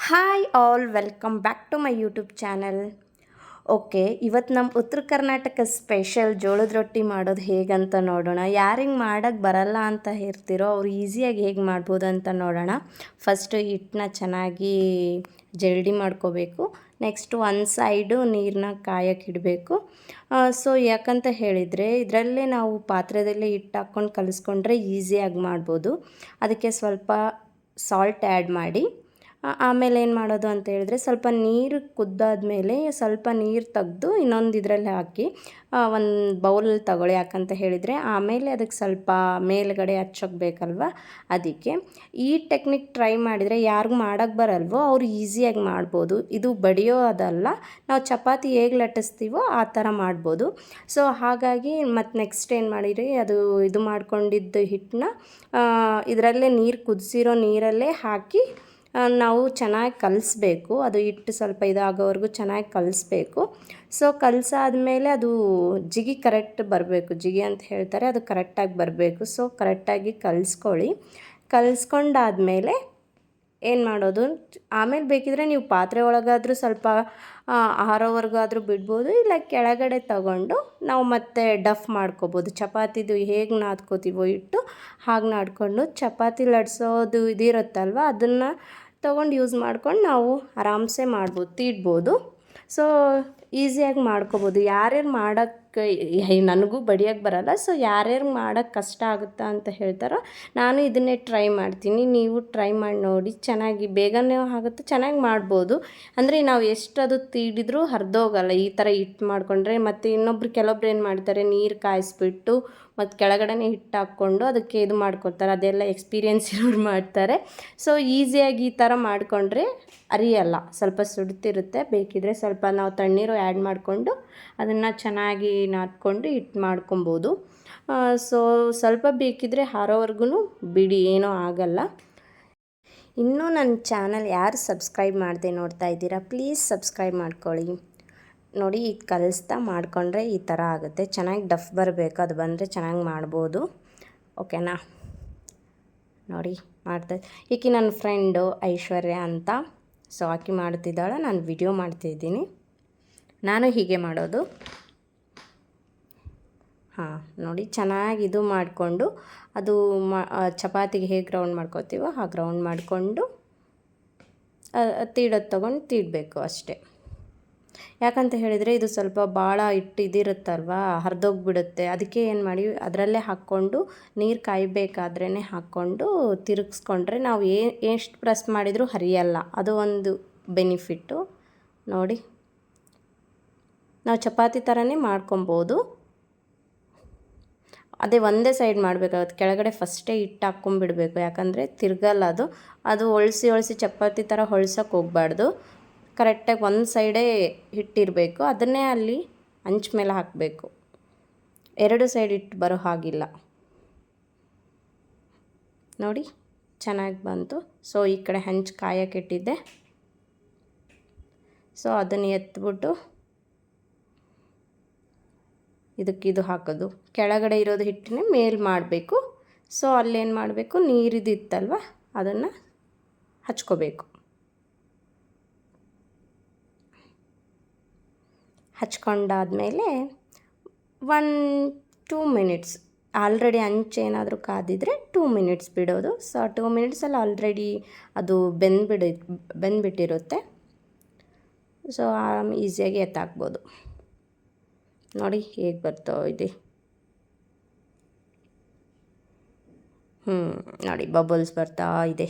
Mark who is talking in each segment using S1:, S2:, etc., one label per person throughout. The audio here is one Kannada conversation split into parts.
S1: Hi all welcome back to my YouTube channel. Okay, ಇವತ್ತು ನಮ್ಮ ಉತ್ತರ ಕರ್ನಾಟಕ ಸ್ಪೆಷಲ್ ಜೋಳದ ರೊಟ್ಟಿ ಮಾಡೋದು ಹೇಗಂತ ನೋಡೋಣ. ಯಾರಿಗೆ ಮಾಡೋಕ್ಕೆ ಬರಲ್ಲ ಅಂತ ಇರ್ತೀರೋ ಅವ್ರು ಈಸಿಯಾಗಿ ಹೇಗೆ ಮಾಡ್ಬೋದು ಅಂತ ನೋಡೋಣ. ಫಸ್ಟು ಹಿಟ್ಟನ್ನ ಚೆನ್ನಾಗಿ ಜಲ್ಡಿ ಮಾಡ್ಕೋಬೇಕು. ನೆಕ್ಸ್ಟು ಒಂದು ಸೈಡು ನೀರನ್ನ ಕಾಯಕ್ಕಿಡಬೇಕು. ಸೊ ಯಾಕಂತ ಹೇಳಿದರೆ ಇದರಲ್ಲೇ ನಾವು ಪಾತ್ರೆದಲ್ಲೇ ಹಿಟ್ಟು ಹಾಕ್ಕೊಂಡು ಕಲಿಸ್ಕೊಂಡ್ರೆ ಈಸಿಯಾಗಿ ಮಾಡ್ಬೋದು. ಅದಕ್ಕೆ ಸ್ವಲ್ಪ ಸಾಲ್ಟ್ ಆ್ಯಡ್ ಮಾಡಿ ಆಮೇಲೆ ಏನು ಮಾಡೋದು ಅಂತ ಹೇಳಿದ್ರೆ ಸ್ವಲ್ಪ ನೀರು ಕುದ್ದಾದ್ಮೇಲೆ ಸ್ವಲ್ಪ ನೀರು ತೆಗೆದು ಇನ್ನೊಂದು ಇದರಲ್ಲಿ ಹಾಕಿ ಒಂದು ಬೌಲಲ್ಲಿ ತಗೊಳ್ಳಿ. ಯಾಕಂತ ಹೇಳಿದರೆ ಆಮೇಲೆ ಅದಕ್ಕೆ ಸ್ವಲ್ಪ ಮೇಲ್ಗಡೆ ಹಚ್ಚೋಕೆ ಬೇಕಲ್ವ, ಅದಕ್ಕೆ ಈ ಟೆಕ್ನಿಕ್ ಟ್ರೈ ಮಾಡಿದರೆ ಯಾರಿಗೂ ಮಾಡೋಕ್ಕೆ ಬರಲ್ವೋ ಅವ್ರು ಈಸಿಯಾಗಿ ಮಾಡ್ಬೋದು. ಇದು ಬಡಿಯೋ ಅದಲ್ಲ, ನಾವು ಚಪಾತಿ ಹೇಗೆ ಲಟ್ಟಿಸ್ತೀವೋ ಆ ಥರ ಮಾಡ್ಬೋದು. ಸೊ ಹಾಗಾಗಿ ಮತ್ತು ನೆಕ್ಸ್ಟ್ ಏನು ಮಾಡಿರಿ, ಅದು ಇದು ಮಾಡ್ಕೊಂಡಿದ್ದ ಹಿಟ್ಟನ್ನ ಇದರಲ್ಲೇ ನೀರು ಕುದಿಸಿರೋ ನೀರಲ್ಲೇ ಹಾಕಿ ನಾವು ಚೆನ್ನಾಗಿ ಕಲಿಸ್ಬೇಕು. ಅದು ಹಿಟ್ಟು ಸ್ವಲ್ಪ ಇದಾಗೋವರೆಗೂ ಚೆನ್ನಾಗಿ ಕಲಿಸ್ಬೇಕು. ಸೊ ಕಲಸಾದ್ಮೇಲೆ ಅದು ಜಿಗಿ ಕರೆಕ್ಟ್ ಬರಬೇಕು. ಜಿಗಿ ಅಂತ ಹೇಳ್ತಾರೆ, ಅದು ಕರೆಕ್ಟಾಗಿ ಬರಬೇಕು. ಸೊ ಕರೆಕ್ಟಾಗಿ ಕಲಿಸ್ಕೊಳ್ಳಿ. ಕಲಿಸ್ಕೊಂಡಾದ್ಮೇಲೆ ಏನು ಮಾಡೋದು, ಆಮೇಲೆ ಬೇಕಿದ್ರೆ ನೀವು ಪಾತ್ರೆ ಒಳಗಾದರೂ ಸ್ವಲ್ಪ ಆರೋವರೆಗಾದರೂ ಬಿಡ್ಬೋದು, ಇಲ್ಲ ಕೆಳಗಡೆ ತಗೊಂಡು ನಾವು ಮತ್ತೆ ಡಫ್ ಮಾಡ್ಕೋಬೋದು. ಚಪಾತಿದು ಹೇಗೆ ನಾದ್ಕೋತೀವೋ ಹಿಟ್ಟು ಹಾಗೆ ನಾದ್ಕೊಂಡು ಚಪಾತಿ ಲಟ್ಸೋದು ಇದಿರುತ್ತಲ್ವ ಅದನ್ನು ತೊಗೊಂಡು ಯೂಸ್ ಮಾಡ್ಕೊಂಡು ನಾವು ಆರಾಮ್ಸೆ ಮಾಡ್ಬೋದು, ತೀಡ್ಬೋದು. ಸೊ ಈಸಿಯಾಗಿ ಮಾಡ್ಕೋಬೋದು. ಯಾರ್ಯಾರು ಮಾಡೋಕ್ಕೆ ನನಗೂ ಬಡಿಯೋಕ್ಕೆ ಬರಲ್ಲ, ಸೊ ಯಾರ್ಯಾರು ಮಾಡೋಕ್ಕೆ ಕಷ್ಟ ಆಗುತ್ತಾ ಅಂತ ಹೇಳ್ತಾರೋ ನಾನು ಇದನ್ನೇ ಟ್ರೈ ಮಾಡ್ತೀನಿ. ನೀವು ಟ್ರೈ ಮಾಡಿ ನೋಡಿ, ಚೆನ್ನಾಗಿ ಬೇಗನೆ ಆಗುತ್ತೆ, ಚೆನ್ನಾಗಿ ಮಾಡ್ಬೋದು. ಅಂದರೆ ನಾವು ಎಷ್ಟು ಅದು ತೀಡಿದ್ರೂ ಹರಿದೋಗಲ್ಲ ಈ ಥರ ಹಿಟ್ಟು ಮಾಡಿಕೊಂಡ್ರೆ. ಮತ್ತು ಕೆಲವೊಬ್ರು ಏನು ಮಾಡ್ತಾರೆ, ನೀರು ಕಾಯಿಸ್ಬಿಟ್ಟು ಮತ್ತು ಕೆಳಗಡೆನೇ ಹಿಟ್ಟು ಹಾಕ್ಕೊಂಡು ಅದಕ್ಕೆ ಇದು ಮಾಡ್ಕೊತಾರೆ. ಅದೆಲ್ಲ ಎಕ್ಸ್ಪೀರಿಯೆನ್ಸ್ ಇರೋರು ಮಾಡ್ತಾರೆ. ಸೊ ಈಸಿಯಾಗಿ ಈ ಥರ ಮಾಡಿಕೊಂಡ್ರೆ ಅರಿಯಲ್ಲ, ಸ್ವಲ್ಪ ಸುಡ್ತಿರುತ್ತೆ. ಬೇಕಿದ್ರೆ ಸ್ವಲ್ಪ ನಾವು ತಣ್ಣೀರು ಆ್ಯಡ್ ಮಾಡಿಕೊಂಡು ಅದನ್ನು ಚೆನ್ನಾಗಿ ನಾದ್ಕೊಂಡು ಹಿಟ್ಟು ಮಾಡ್ಕೊಬೋದು. ಸೊ ಸ್ವಲ್ಪ ಬೇಕಿದ್ರೆ ಹಾರೋವರೆಗೂ ಬಿಡಿ, ಏನೂ ಆಗಲ್ಲ. ಇನ್ನೂ ನನ್ನ ಚಾನಲ್ ಯಾರು ಸಬ್ಸ್ಕ್ರೈಬ್ ಮಾಡದೆ ನೋಡ್ತಾ ಇದ್ದೀರಾ, ಪ್ಲೀಸ್ ಸಬ್ಸ್ಕ್ರೈಬ್ ಮಾಡ್ಕೊಳ್ಳಿ. ನೋಡಿ, ಇದು ಕಲಿಸ್ತಾ ಮಾಡಿಕೊಂಡ್ರೆ ಈ ಥರ ಆಗುತ್ತೆ. ಚೆನ್ನಾಗಿ ಡಫ್ ಬರಬೇಕು, ಅದು ಬಂದರೆ ಚೆನ್ನಾಗಿ ಮಾಡ್ಬೋದು. ಓಕೆನಾ? ನೋಡಿ ಮಾಡ್ತಾ ಈಕೆ ನನ್ನ ಫ್ರೆಂಡು ಐಶ್ವರ್ಯ ಅಂತ. ಸೊ ಆಕೆ ಮಾಡ್ತಿದ್ದಾಳೆ, ನಾನು ವಿಡಿಯೋ ಮಾಡ್ತಿದ್ದೀನಿ. ನಾನು ಹೀಗೆ ಮಾಡೋದು. ನೋಡಿ ಚೆನ್ನಾಗಿ ಇದು ಮಾಡಿಕೊಂಡು ಅದು ಚಪಾತಿಗೆ ಹೇಗೆ ಗ್ರೌಂಡ್ ಮಾಡ್ಕೋತೀವೋ ಆ ಗ್ರೌಂಡ್ ಮಾಡಿಕೊಂಡು ತೀಡೋದು ತೊಗೊಂಡು ತೀಡಬೇಕು ಅಷ್ಟೇ. ಯಾಕಂತ ಹೇಳಿದರೆ ಇದು ಸ್ವಲ್ಪ ಭಾಳ ಹಿಟ್ಟು ಇದಿರುತ್ತಲ್ವ, ಹರಿದೋಗ್ಬಿಡುತ್ತೆ. ಅದಕ್ಕೆ ಏನು ಮಾಡಿ ಅದರಲ್ಲೇ ಹಾಕ್ಕೊಂಡು ನೀರು ಕಾಯಬೇಕಾದ್ರೇ ಹಾಕ್ಕೊಂಡು ತಿರುಗಿಸ್ಕೊಂಡ್ರೆ ನಾವು ಎಷ್ಟು ಪ್ರೆಸ್ ಮಾಡಿದರೂ ಹರಿಯಲ್ಲ. ಅದು ಒಂದು ಬೆನಿಫಿಟ್ಟು. ನೋಡಿ, ನಾವು ಚಪಾತಿ ಥರನೇ ಮಾಡ್ಕೊಬೋದು. ಅದೇ ಒಂದೇ ಸೈಡ್ ಮಾಡಬೇಕಾಗುತ್ತೆ. ಕೆಳಗಡೆ ಫಸ್ಟೇ ಹಿಟ್ಟು ಹಾಕ್ಕೊಂಬಿಡ್ಬೇಕು, ಯಾಕಂದರೆ ತಿರ್ಗಲ್ಲ ಅದು ಹೊಳ್ಸಿ ಚಪಾತಿ ಥರ ಹೊಳ್ಸೋಕ್ಕೆ ಹೋಗಬಾರ್ದು. ಕರೆಕ್ಟಾಗಿ ಒಂದು ಸೈಡೇ ಹಿಟ್ಟಿರಬೇಕು, ಅದನ್ನೇ ಅಲ್ಲಿ ಹಂಚು ಮೇಲೆ ಹಾಕಬೇಕು. ಎರಡು ಸೈಡ್ ಹಿಟ್ಟು ಬರೋ ಹಾಗಿಲ್ಲ. ನೋಡಿ ಚೆನ್ನಾಗಿ ಬಂತು. ಸೊ ಈ ಕಡೆ ಹಂಚು ಕಾಯಕ್ಕೆ ಇಟ್ಟಿದ್ದೆ. ಸೊ ಅದನ್ನು ಎತ್ಬಿಟ್ಟು ಇದು ಹಾಕೋದು, ಕೆಳಗಡೆ ಇರೋದು ಹಿಟ್ಟನ್ನೇ ಮೇಲೆ ಮಾಡಬೇಕು. ಸೊ ಅಲ್ಲೇನು ಮಾಡಬೇಕು, ನೀರಿದಿತ್ತಲ್ವ ಅದನ್ನು ಹಚ್ಕೋಬೇಕು. ಹಚ್ಕೊಂಡಾದ್ಮೇಲೆ 2 ಮಿನಿಟ್ಸ್, ಆಲ್ರೆಡಿ ಹಂಚೇನಾದರೂ ಕಾದಿದ್ರೆ 2 ಮಿನಿಟ್ಸ್ ಬಿಡೋದು. ಸೊ 2 ಮಿನಿಟ್ಸಲ್ಲಿ ಆಲ್ರೆಡಿ ಅದು ಬೆಂದ್ಬಿಟ್ಟಿರುತ್ತೆ. ಸೊ ಈಸಿಯಾಗಿ ಎತ್ತಾಕ್ಬೋದು. ನೋಡಿ ಹೇಗೆ ಬರ್ತಾ ಇದೆ. ನೋಡಿ ಬಬಲ್ಸ್ ಬರ್ತಾ ಇದೆ.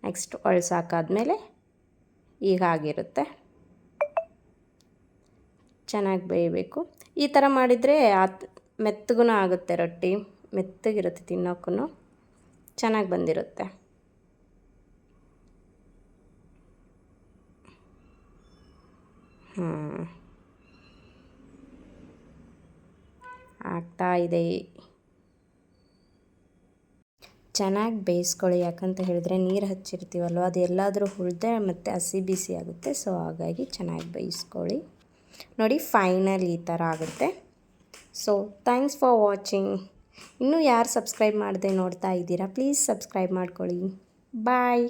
S1: ನೆಕ್ಸ್ಟ್ ಸಾಕಾದ್ಮೇಲೆ ಈಗ ಆಗಿರುತ್ತೆ. ಚೆನ್ನಾಗಿ ಬೇಯಬೇಕು. ಈ ಥರ ಮಾಡಿದರೆ ಮೆತ್ತಗೂ ಆಗುತ್ತೆ, ರೊಟ್ಟಿ ಮೆತ್ತಗಿರುತ್ತೆ, ತಿನ್ನೋಕ್ಕೂ ಚೆನ್ನಾಗಿ ಬಂದಿರುತ್ತೆ. ಆಗ್ತಾ ಇದೆ. ಚೆನ್ನಾಗಿ ಬೇಯಿಸ್ಕೊಳ್ಳಿ. ಯಾಕಂತ ಹೇಳಿದ್ರೆ ನೀರು ಹಚ್ಚಿರ್ತೀವಲ್ವ, ಅದು ಎಲ್ಲಾದರೂ ಉಳಿದ್ರೆ ಮತ್ತು ಹಸಿ ಬಿಸಿ ಆಗುತ್ತೆ. ಸೊ ಹಾಗಾಗಿ ಚೆನ್ನಾಗಿ ಬೇಯಿಸ್ಕೊಳ್ಳಿ. ನೋಡಿ ಫೈನಲ್ ಈ ಥರ ಆಗುತ್ತೆ. So thanks for watching. ಇನ್ನೂ ಯಾರು ಸಬ್ಸ್ಕ್ರೈಬ್ ಮಾಡದೆ ನೋಡ್ತಾ ಇದ್ದೀರಾ, ಪ್ಲೀಸ್ ಸಬ್ಸ್ಕ್ರೈಬ್ ಮಾಡ್ಕೊಳ್ಳಿ. ಬಾಯ್.